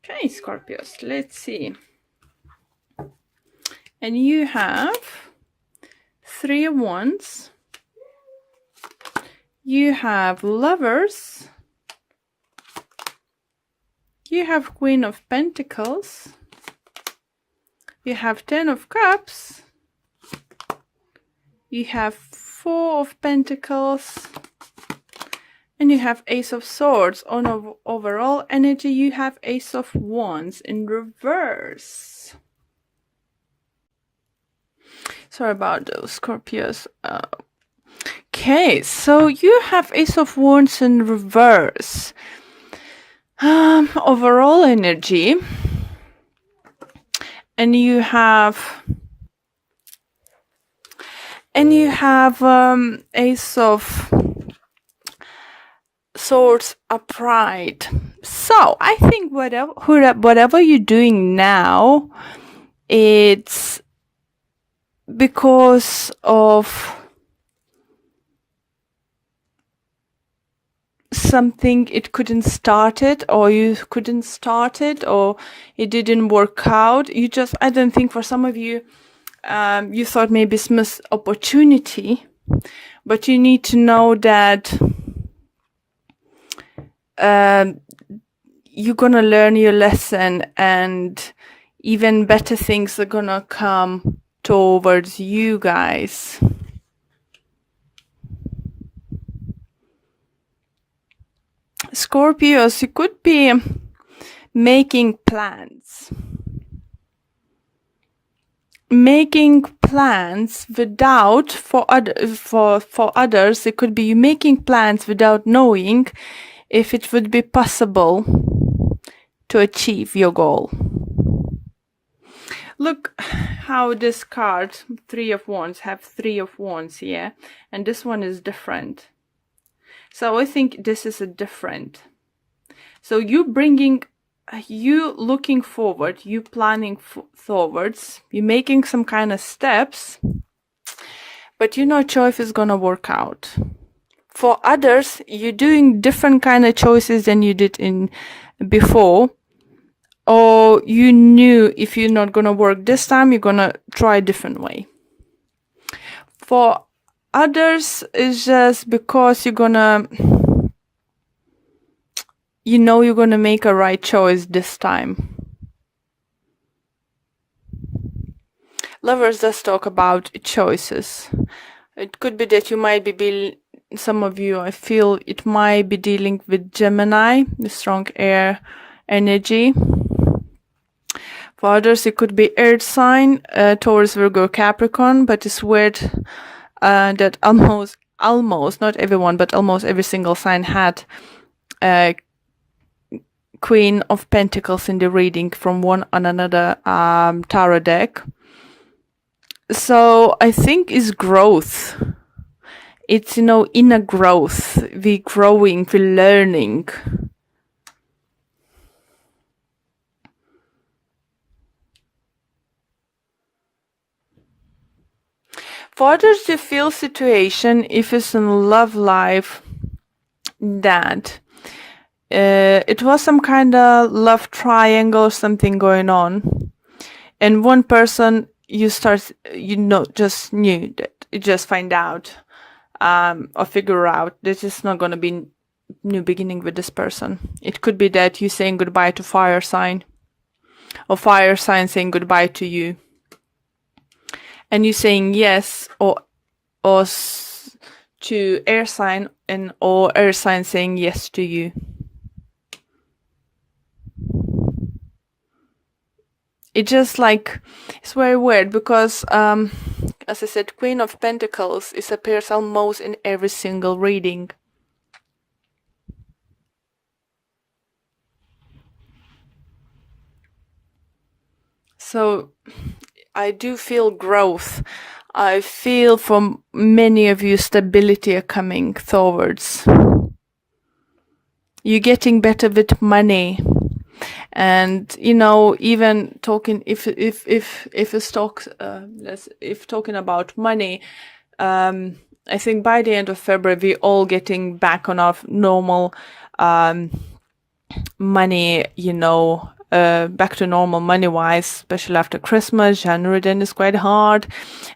Okay, Scorpios, let's see. And you have 3 of Wands. You have Lovers. You have Queen of Pentacles. You have 10 of Cups. You have 4 of Pentacles. And you have Ace of Swords. On overall energy, you have Ace of Wands in reverse. Sorry about those, Scorpios. Okay, so you have Ace of Wands in reverse. Overall energy. And you have Ace of Swords upright. So I think whatever you're doing now, it's because of something it couldn't start it, or you couldn't start it, or it didn't work out. I don't think for some of you, you thought maybe it's missed opportunity, but you need to know that you're gonna learn your lesson, and even better things are gonna come towards you guys. Scorpios, you could be making plans. Without, for others, it could be you making plans without knowing if it would be possible to achieve your goal. Look how this card, 3 of Wands, have 3 of Wands here, and this one is different. So I think this is a different. So you looking forward, you planning forwards, you making some kind of steps, but you're not sure if it's gonna work out. For others, you're doing different kind of choices than you did in before, or you knew if you're not gonna work this time, you're gonna try a different way. For others, it's just because you're gonna make a right choice this time. Lovers does talk about choices. It could be that you might be some of you, I feel it might be dealing with Gemini, the strong air energy. For others, it could be earth sign, Taurus, Virgo, Capricorn, but it's weird that almost, not everyone, but almost every single sign had Queen of Pentacles in the reading from one on another tarot deck. So I think it's growth. It's, inner growth. We're growing, we're learning. For others, you feel situation, if it's in love life, that it was some kind of love triangle, something going on, and one person just knew that, you just find out or figure out this is not going to be new beginning with this person. It could be that you're saying goodbye to fire sign, or fire sign saying goodbye to you, and you're saying yes or to air sign, or air sign saying yes to you. It just it's very weird because, as I said, Queen of Pentacles appears almost in every single reading. So I do feel growth. I feel from many of you stability are coming towards. You're getting better with money. And even talking if talking about money, I think by the end of February we're all getting back on our normal money, back to normal money-wise, especially after Christmas. January then is quite hard.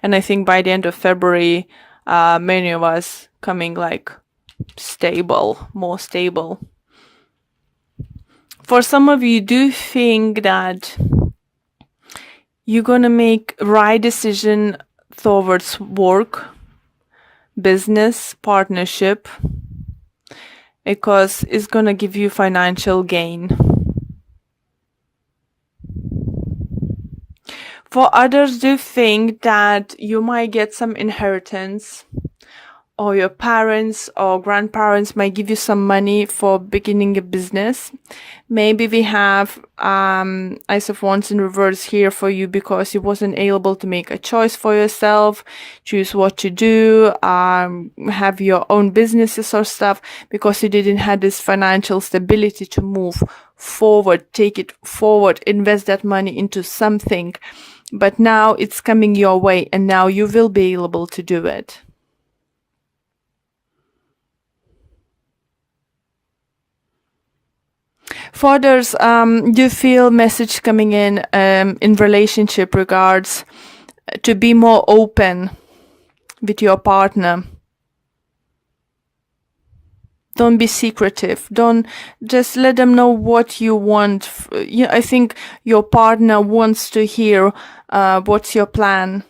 And I think by the end of February, many of us coming like more stable. For some of you, do think that you're gonna make right decision towards work, business, partnership, because it's gonna give you financial gain. For others, do think that you might get some inheritance, or your parents or grandparents might give you some money for beginning a business. Maybe we have Ice of Wands in reverse here for you because you wasn't able to make a choice for yourself, choose what to do, have your own businesses or stuff, because you didn't have this financial stability to move forward, take it forward, invest that money into something. But now it's coming your way, and now you will be able to do it. For others, you feel message coming in relationship regards to be more open with your partner. Don't be secretive. Don't just let them know what you want. I think your partner wants to hear what's your plan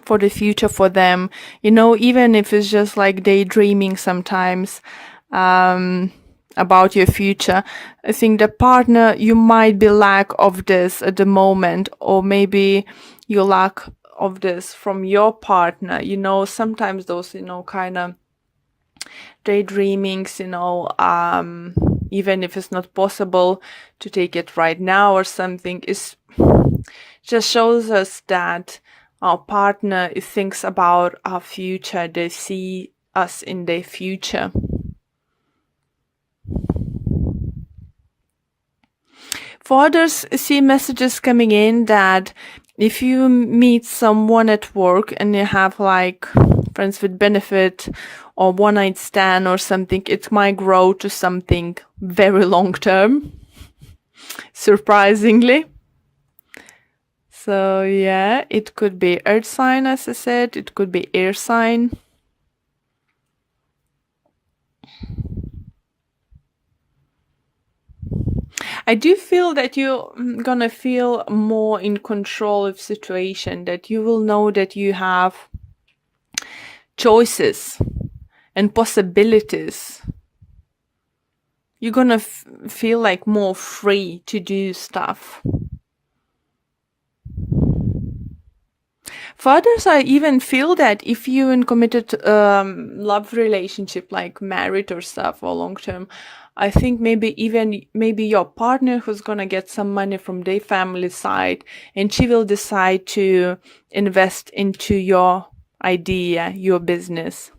for the future for them. Even if it's just like daydreaming sometimes about your future. I think the partner, you might be lack of this at the moment, or maybe you lack of this from your partner. Sometimes those, kind of daydreamings, even if it's not possible to take it right now or something, is just shows us that our partner thinks about our future. They see us in their future. For others, see messages coming in that if you meet someone at work and you have like friends with benefit or one night stand or something, it might grow to something very long term, surprisingly. So yeah, it could be earth sign, as I said, it could be air sign. I do feel that you're gonna feel more in control of situation, that you will know that you have choices and possibilities. You're gonna feel like more free to do stuff. For others, I even feel that if you're in committed love relationship, like married or stuff, or long term, I think maybe your partner who's gonna get some money from their family side, and she will decide to invest into your idea, your business.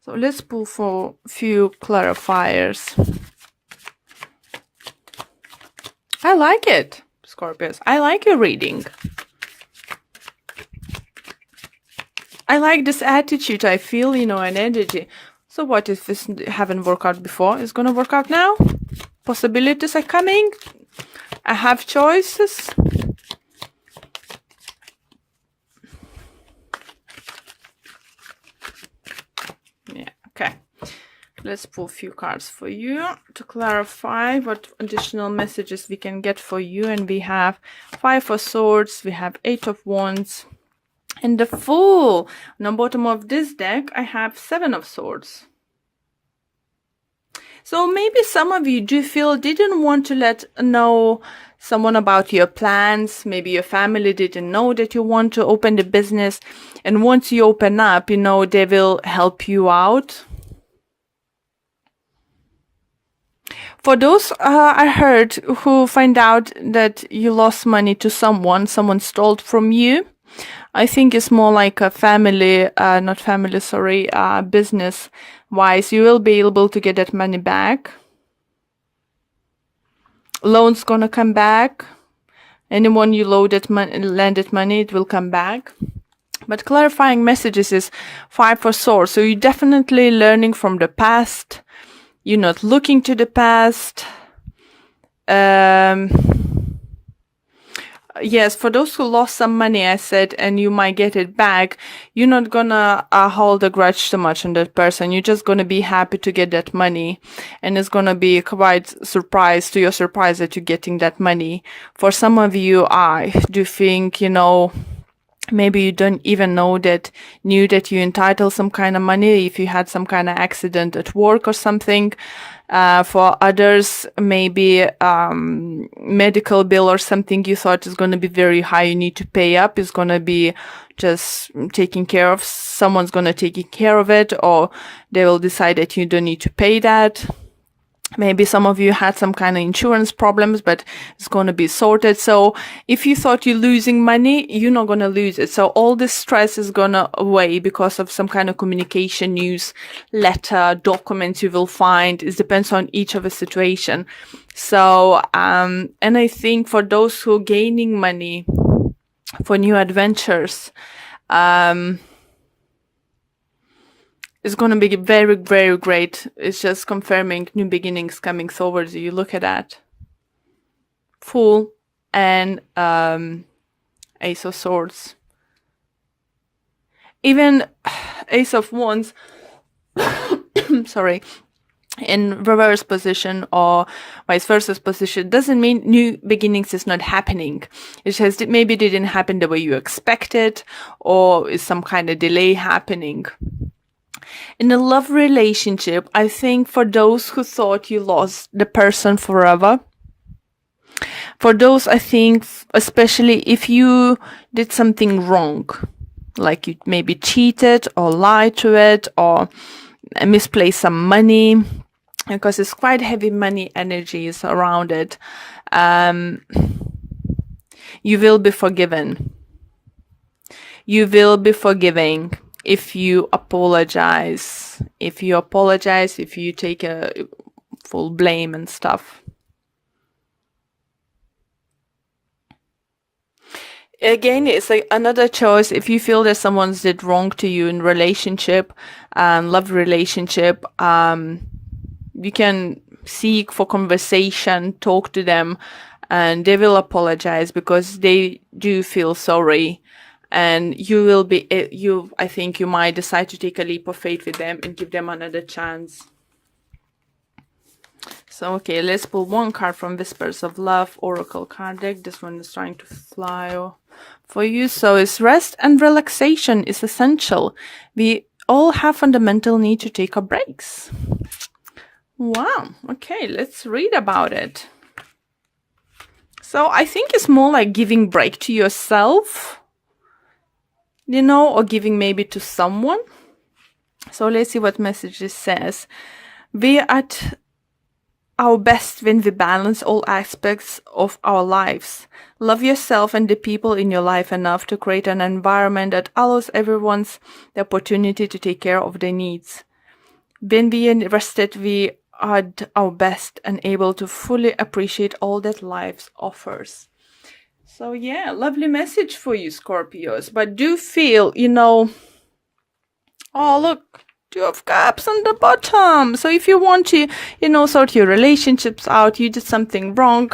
So let's pull for a few clarifiers. I like it, Scorpios. I like your reading. I like this attitude. I feel, an energy. So what if this haven't worked out before? It's gonna work out now? Possibilities are coming. I have choices. Yeah, okay. Let's pull a few cards for you to clarify what additional messages we can get for you. And we have 5 of Swords, we have 8 of Wands, and the Fool. On the bottom of this deck, I have 7 of Swords. So maybe some of you do feel didn't want to let know someone about your plans. Maybe your family didn't know that you want to open the business. And once you open up, they will help you out. For those I heard who find out that you lost money to someone stole from you, I think it's more like a business wise. You will be able to get that money back. Loan's gonna come back. Anyone you lended money, it will come back. But clarifying messages is 5 of Swords. So you're definitely learning from the past. You're not looking to the past. Yes, for those who lost some money, I said, and you might get it back, you're not gonna hold a grudge too much on that person. You're just gonna be happy to get that money. And it's gonna be quite surprise to your surprise that you're getting that money. For some of you, I do think, maybe you don't even knew that you entitled some kind of money if you had some kind of accident at work or something. For others, maybe medical bill or something you thought is going to be very high, you need to pay up, is going to be just taken care of. Someone's going to take care of it, or they will decide that you don't need to pay that. Maybe some of you had some kind of insurance problems, but it's going to be sorted. So if you thought you're losing money, you're not going to lose it. So all this stress is going to away because of some kind of communication, news, letter, documents you will find. It depends on each of a situation. So, and I think for those who are gaining money for new adventures, it's going to be very, very great. It's just confirming new beginnings coming towards you. You look at that. Fool and Ace of Swords. Even Ace of Wands, sorry, in reverse position or vice versa position doesn't mean new beginnings is not happening. It just maybe didn't happen the way you expected, or is some kind of delay happening. In a love relationship, I think for those who thought you lost the person forever, for those, I think, especially if you did something wrong, like you maybe cheated or lied to it or misplaced some money, because it's quite heavy money energies around it, you will be forgiven. You will be forgiving. If you apologize, if you take a full blame and stuff. Again, it's like another choice. If you feel that someone's did wrong to you in relationship, love relationship, you can seek for conversation, talk to them, and they will apologize because they do feel sorry. And you will be, I think you might decide to take a leap of faith with them and give them another chance. So, okay, let's pull one card from Whispers of Love Oracle card deck. This one is trying to fly for you. So, it's rest and relaxation is essential. We all have fundamental need to take our breaks. Wow. Okay, let's read about it. So, I think it's more like giving break to yourself, or giving maybe to someone. So let's see what message this says. We are at our best when we balance all aspects of our lives. Love yourself and the people in your life enough to create an environment that allows everyone the opportunity to take care of their needs. When we are rested, we are at our best and able to fully appreciate all that life offers. So yeah, lovely message for you, Scorpios. But do feel, oh look, 2 of Cups on the bottom. So if you want to, sort your relationships out, you did something wrong,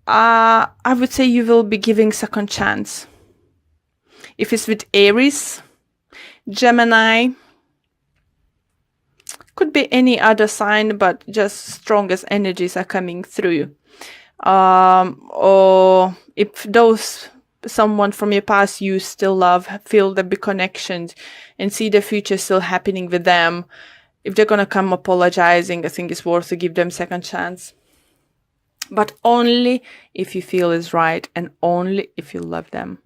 I would say you will be giving second chance. If it's with Aries, Gemini, could be any other sign, but just strongest energies are coming through. Or if someone from your past you still love, feel the big connections and see the future still happening with them, if they're gonna come apologizing, I think it's worth to give them second chance. But only if you feel is right and only if you love them.